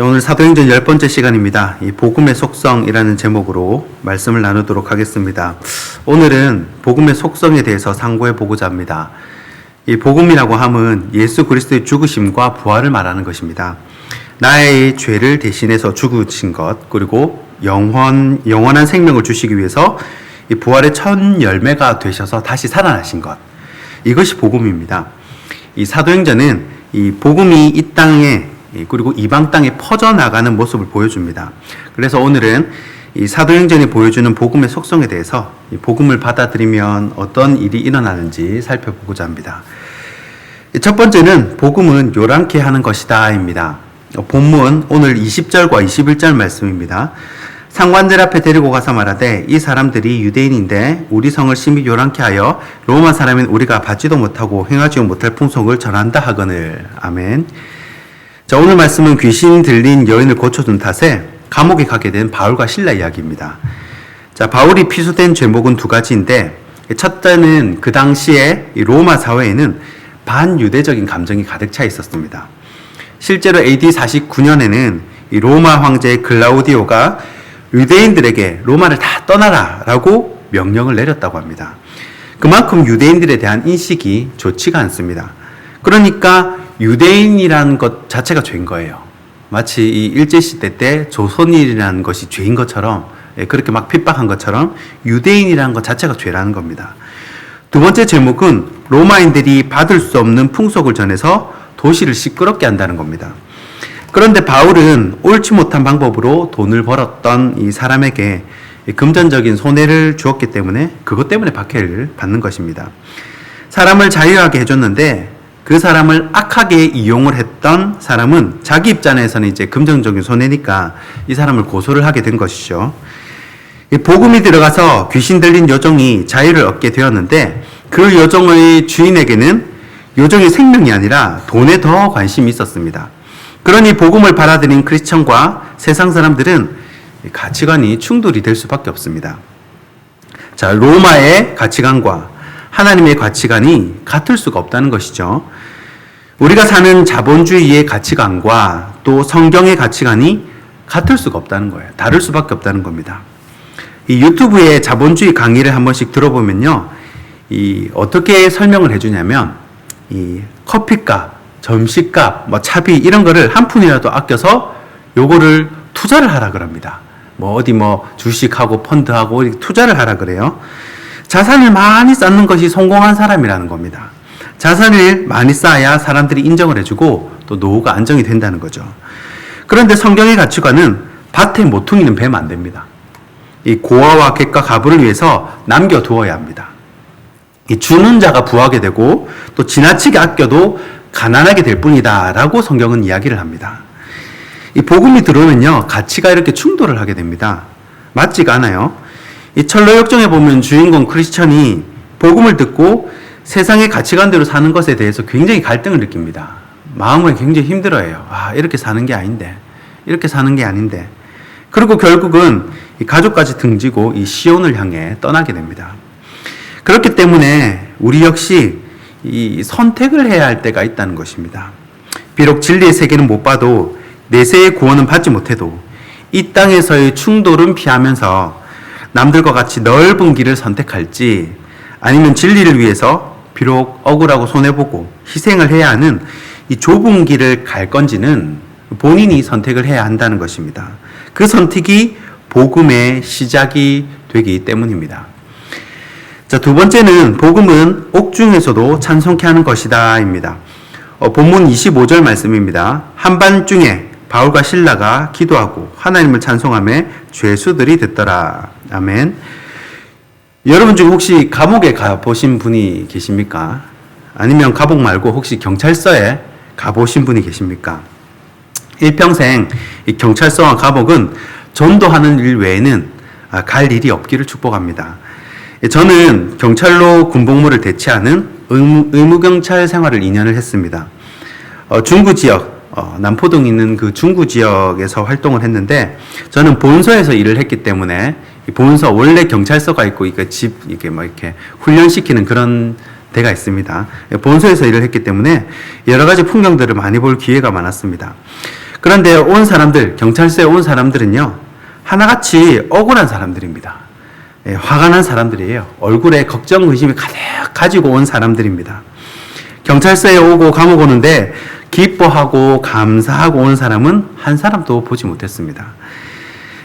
오늘 사도행전 10번째 시간입니다. 이 복음의 속성이라는 제목으로 말씀을 나누도록 하겠습니다. 오늘은 복음의 속성에 대해서 상고해 보고자 합니다. 이 복음이라고 함은 예수 그리스도의 죽으심과 부활을 말하는 것입니다. 나의 죄를 대신해서 죽으신 것, 그리고 영원한 생명을 주시기 위해서 이 부활의 첫 열매가 되셔서 다시 살아나신 것, 이것이 복음입니다. 이 사도행전은 이 복음이 이 땅에 그리고 이방 땅에 퍼져나가는 모습을 보여줍니다. 그래서 오늘은 이 사도행전이 보여주는 복음의 속성에 대해서 이 복음을 받아들이면 어떤 일이 일어나는지 살펴보고자 합니다. 첫 번째는 복음은 요란케 하는 것이다 입니다. 본문 오늘 20절과 21절 말씀입니다. 상관들 앞에 데리고 가서 말하되 이 사람들이 유대인인데 우리 성을 심히 요란케 하여 로마 사람인 우리가 받지도 못하고 행하지도 못할 풍속을 전한다 하거늘. 아멘. 자, 오늘 말씀은 귀신 들린 여인을 고쳐준 탓에 감옥에 가게 된 바울과 실라 이야기입니다. 자, 바울이 피수된 죄목은 두 가지인데, 첫째는 그 당시에 로마 사회에는 반유대적인 감정이 가득 차 있었습니다. 실제로 AD 49년에는 이 로마 황제 글라우디오가 유대인들에게 로마를 다 떠나라 라고 명령을 내렸다고 합니다. 그만큼 유대인들에 대한 인식이 좋지가 않습니다. 그러니까 유대인이라는 것 자체가 죄인 거예요. 마치 이 일제시대 때 조선인이라는 것이 죄인 것처럼, 그렇게 막 핍박한 것처럼 유대인이라는 것 자체가 죄라는 겁니다. 두 번째 제목은 로마인들이 받을 수 없는 풍속을 전해서 도시를 시끄럽게 한다는 겁니다. 그런데 바울은 옳지 못한 방법으로 돈을 벌었던 이 사람에게 금전적인 손해를 주었기 때문에 그것 때문에 박해를 받는 것입니다. 사람을 자유하게 해줬는데 그 사람을 악하게 이용을 했던 사람은 자기 입장에서는 이제 금전적인 손해니까 이 사람을 고소를 하게 된 것이죠. 복음이 들어가서 귀신 들린 여종이 자유를 얻게 되었는데 그 여종의 주인에게는 여종의 생명이 아니라 돈에 더 관심이 있었습니다. 그러니 복음을 받아들인 크리스천과 세상 사람들은 가치관이 충돌이 될 수밖에 없습니다. 자, 로마의 가치관과 하나님의 가치관이 같을 수가 없다는 것이죠. 우리가 사는 자본주의의 가치관과 또 성경의 가치관이 같을 수가 없다는 거예요. 다를 수밖에 없다는 겁니다. 이 유튜브에 자본주의 강의를 한 번씩 들어보면요, 어떻게 설명을 해주냐면, 이 커피값, 점심값, 차비 이런 거를 한 푼이라도 아껴서 요거를 투자를 하라 그럽니다. 어디 주식하고 펀드하고 투자를 하라 그래요. 자산을 많이 쌓는 것이 성공한 사람이라는 겁니다. 자산을 많이 쌓아야 사람들이 인정을 해주고 또 노후가 안정이 된다는 거죠. 그런데 성경의 가치관은 밭에 모퉁이는 베면 안 됩니다. 이 고아와 객과 가부를 위해서 남겨두어야 합니다. 이 주는 자가 부하게 되고 또 지나치게 아껴도 가난하게 될 뿐이다 라고 성경은 이야기를 합니다. 이 복음이 들어오면요, 가치가 이렇게 충돌을 하게 됩니다. 맞지가 않아요. 이 철로역정에 보면 주인공 크리스천이 복음을 듣고 세상의 가치관대로 사는 것에 대해서 굉장히 갈등을 느낍니다. 마음을 굉장히 힘들어해요. 이렇게 사는 게 아닌데, 이렇게 사는 게 아닌데. 그리고 결국은 이 가족까지 등지고 이 시온을 향해 떠나게 됩니다. 그렇기 때문에 우리 역시 이 선택을 해야 할 때가 있다는 것입니다. 비록 진리의 세계는 못 봐도 내세의 구원은 받지 못해도 이 땅에서의 충돌은 피하면서 남들과 같이 넓은 길을 선택할지 아니면 진리를 위해서 비록 억울하고 손해보고 희생을 해야 하는 이 좁은 길을 갈 건지는 본인이 선택을 해야 한다는 것입니다. 그 선택이 복음의 시작이 되기 때문입니다. 자, 두 번째는 복음은 옥중에서도 찬송케 하는 것이다 입니다. 본문 25절 말씀입니다. 한밤중에 바울과 실라가 기도하고 하나님을 찬송하며 죄수들이 듣더라. 아멘. 여러분 중 혹시 감옥에 가보신 분이 계십니까? 아니면 감옥 말고 혹시 경찰서에 가보신 분이 계십니까? 일평생 이 경찰서와 감옥은 전도하는 일 외에는 갈 일이 없기를 축복합니다. 저는 경찰로 군복무를 대체하는 의무경찰 생활을 2년을 했습니다. 중구 지역, 남포동에 있는 그 중구 지역에서 활동을 했는데, 저는 본서에서 일을 했기 때문에 본서 원래 경찰서가 있고 이렇게 이렇게 훈련시키는 그런 데가 있습니다. 본서에서 일을 했기 때문에 여러 가지 풍경들을 많이 볼 기회가 많았습니다. 그런데 온 사람들, 경찰서에 온 사람들은요, 하나같이 억울한 사람들입니다. 예, 화가 난 사람들이에요. 얼굴에 걱정, 의심이 가득 가지고 온 사람들입니다. 경찰서에 오고 감옥 오는데 기뻐하고 감사하고 온 사람은 한 사람도 보지 못했습니다.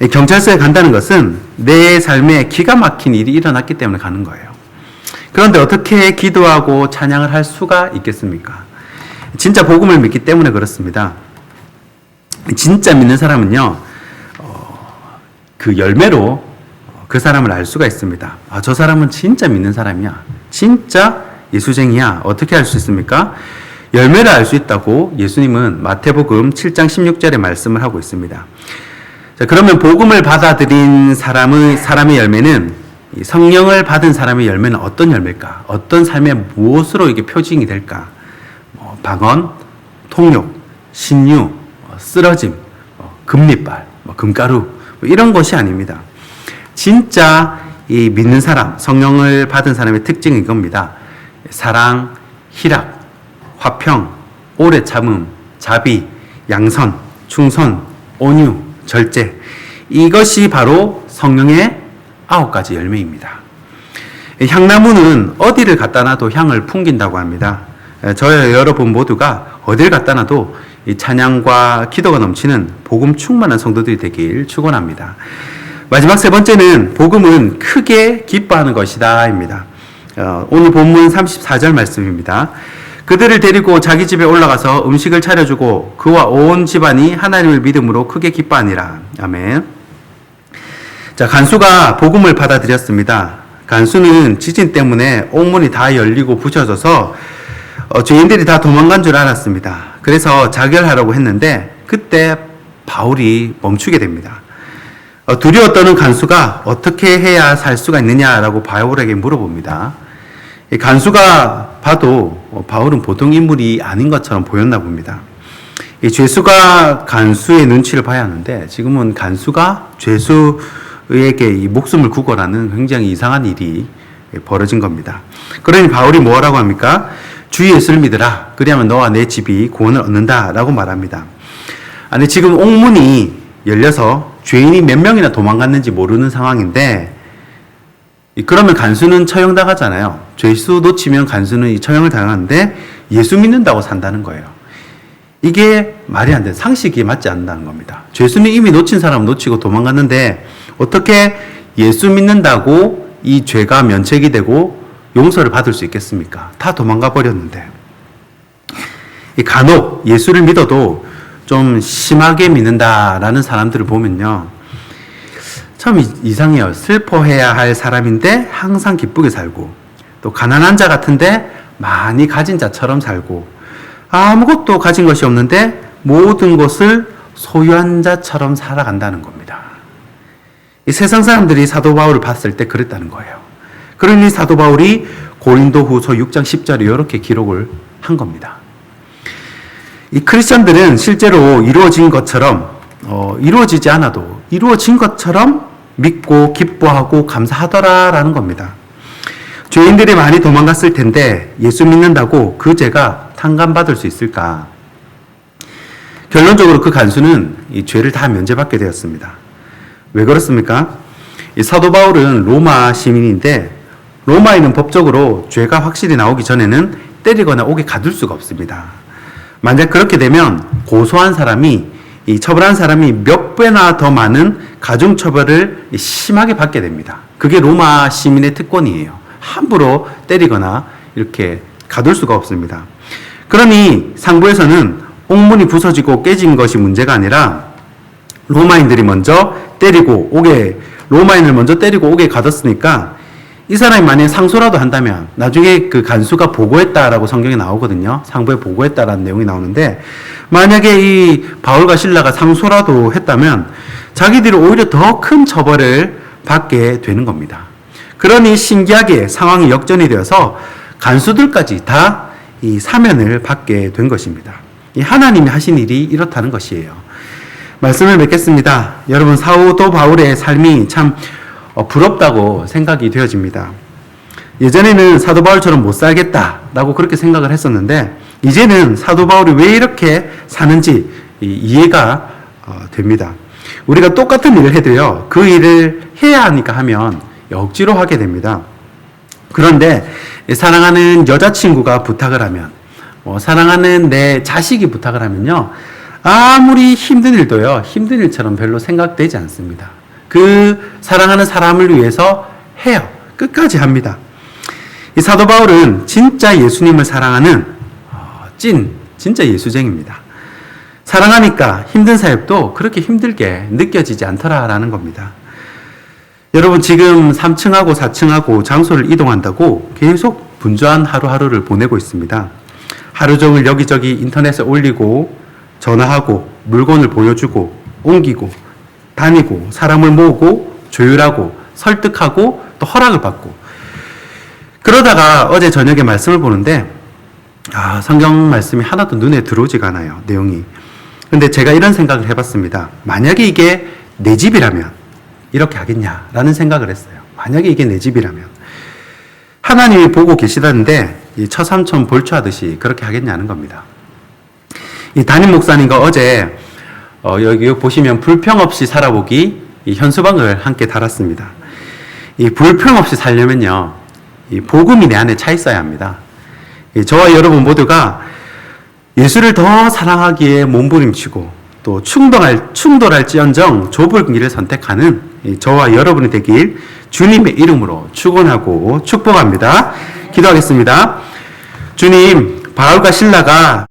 예, 경찰서에 간다는 것은 내 삶에 기가 막힌 일이 일어났기 때문에 가는 거예요. 그런데 어떻게 기도하고 찬양을 할 수가 있겠습니까? 진짜 복음을 믿기 때문에 그렇습니다. 진짜 믿는 사람은요, 그 열매로 그 사람을 알 수가 있습니다. 아, 저 사람은 진짜 믿는 사람이야. 진짜 예수쟁이야. 어떻게 알 수 있습니까? 열매를 알 수 있다고 예수님은 마태복음 7장 16절에 말씀을 하고 있습니다. 자, 그러면 복음을 받아들인 사람의 열매는, 성령을 받은 사람의 열매는 어떤 열매일까? 어떤 삶의 무엇으로 이게 표징이 될까? 방언, 통역, 신유, 쓰러짐, 금리빨, 금가루, 이런 것이 아닙니다. 진짜 이 믿는 사람, 성령을 받은 사람의 특징이 이겁니다. 사랑, 희락, 화평, 오래 참음, 자비, 양선, 충선, 온유, 절제. 이것이 바로 성령의 9가지 열매입니다. 향나무는 어디를 갖다 놔도 향을 풍긴다고 합니다. 저와 여러분 모두가 어딜 갖다 놔도 이 찬양과 기도가 넘치는 복음 충만한 성도들이 되길 축원합니다. 마지막 세 번째는 복음은 크게 기뻐하는 것이다 입니다. 오늘 본문 34절 말씀입니다. 그들을 데리고 자기 집에 올라가서 음식을 차려주고 그와 온 집안이 하나님을 믿음으로 크게 기뻐하니라. 아멘. 자, 간수가 복음을 받아들였습니다. 간수는 지진 때문에 옥문이 다 열리고 부셔져서 죄인들이 다 도망간 줄 알았습니다. 그래서 자결하려고 했는데 그때 바울이 멈추게 됩니다. 두려워 떠는 간수가 어떻게 해야 살 수가 있느냐라고 바울에게 물어봅니다. 간수가 봐도 바울은 보통 인물이 아닌 것처럼 보였나 봅니다. 죄수가 간수의 눈치를 봐야 하는데 지금은 간수가 죄수에게 이 목숨을 구걸하는 굉장히 이상한 일이 벌어진 겁니다. 그러니 바울이 뭐라고 합니까? 주 예수를 믿으라. 그리하면 너와 내 집이 구원을 얻는다 라고 말합니다. 아니, 지금 옥문이 열려서 죄인이 몇 명이나 도망갔는지 모르는 상황인데, 그러면 간수는 처형당하잖아요. 죄수 놓치면 간수는 처형을 당하는데 예수 믿는다고 산다는 거예요. 이게 말이 안 돼. 상식이 맞지 않는다는 겁니다. 죄수는 이미 놓친 사람 놓치고 도망갔는데 어떻게 예수 믿는다고 이 죄가 면책이 되고 용서를 받을 수 있겠습니까? 다 도망가 버렸는데. 간혹 예수를 믿어도 좀 심하게 믿는다라는 사람들을 보면요, 참 이상해요. 슬퍼해야 할 사람인데 항상 기쁘게 살고, 또 가난한 자 같은데 많이 가진 자처럼 살고, 아무것도 가진 것이 없는데 모든 것을 소유한 자처럼 살아간다는 겁니다. 이 세상 사람들이 사도 바울을 봤을 때 그랬다는 거예요. 그러니 사도 바울이 고린도후서 6장 10절에 이렇게 기록을 한 겁니다. 이 크리스천들은 실제로 이루어진 것처럼, 이루어지지 않아도 이루어진 것처럼 믿고 기뻐하고 감사하더라라는 겁니다. 죄인들이 많이 도망갔을 텐데 예수 믿는다고 그 죄가 탕감받을 수 있을까? 결론적으로 그 간수는 이 죄를 다 면제받게 되었습니다. 왜 그렇습니까? 이 사도 바울은 로마 시민인데 로마에는 법적으로 죄가 확실히 나오기 전에는 때리거나 옥에 가둘 수가 없습니다. 만약 그렇게 되면 고소한 사람이, 이 처벌한 사람이 몇 배나 더 많은 가중처벌을 심하게 받게 됩니다. 그게 로마 시민의 특권이에요. 함부로 때리거나 이렇게 가둘 수가 없습니다. 그러니 상부에서는 옥문이 부서지고 깨진 것이 문제가 아니라 로마인을 먼저 때리고 옥에 가뒀으니까 이 사람이 만약에 상소라도 한다면, 나중에 그 간수가 보고했다라고 성경에 나오거든요. 상부에 보고했다라는 내용이 나오는데, 만약에 이 바울과 실라가 상소라도 했다면 자기들이 오히려 더 큰 처벌을 받게 되는 겁니다. 그러니 신기하게 상황이 역전이 되어서 간수들까지 다 이 사면을 받게 된 것입니다. 이 하나님이 하신 일이 이렇다는 것이에요. 말씀을 맺겠습니다. 여러분, 사도 바울의 삶이 참 부럽다고 생각이 되어집니다. 예전에는 사도 바울처럼 못 살겠다라고 그렇게 생각을 했었는데, 이제는 사도 바울이 왜 이렇게 사는지 이해가 됩니다. 우리가 똑같은 일을 해도요, 그 일을 해야 하니까 하면 억지로 하게 됩니다. 그런데 사랑하는 여자친구가 부탁을 하면, 사랑하는 내 자식이 부탁을 하면요, 아무리 힘든 일도요, 힘든 일처럼 별로 생각되지 않습니다. 그 사랑하는 사람을 위해서 해요. 끝까지 합니다. 이 사도 바울은 진짜 예수님을 사랑하는 진짜 예수쟁입니다. 사랑하니까 힘든 사역도 그렇게 힘들게 느껴지지 않더라라는 겁니다. 여러분, 지금 3층하고 4층하고 장소를 이동한다고 계속 분주한 하루하루를 보내고 있습니다. 하루 종일 여기저기 인터넷에 올리고 전화하고 물건을 보여주고 옮기고 다니고 사람을 모으고 조율하고 설득하고 또 허락을 받고, 그러다가 어제 저녁에 말씀을 보는데 성경 말씀이 하나도 눈에 들어오지가 않아요, 내용이. 근데 제가 이런 생각을 해봤습니다. 만약에 이게 내 집이라면 이렇게 하겠냐라는 생각을 했어요. 만약에 이게 내 집이라면 하나님이 보고 계시다는데 이 처삼촌 볼초하듯이 그렇게 하겠냐는 겁니다. 이 담임 목사님과 어제 여기 보시면 불평 없이 살아보기 이 현수막을 함께 달았습니다. 이 불평 없이 살려면요, 이 복음이 내 안에 차 있어야 합니다. 저와 여러분 모두가 예수를 더 사랑하기에 몸부림치고 또 충돌할지언정 좁은 길을 선택하는 저와 여러분이 되길 주님의 이름으로 축원하고 축복합니다. 기도하겠습니다. 주님, 바울과 실라가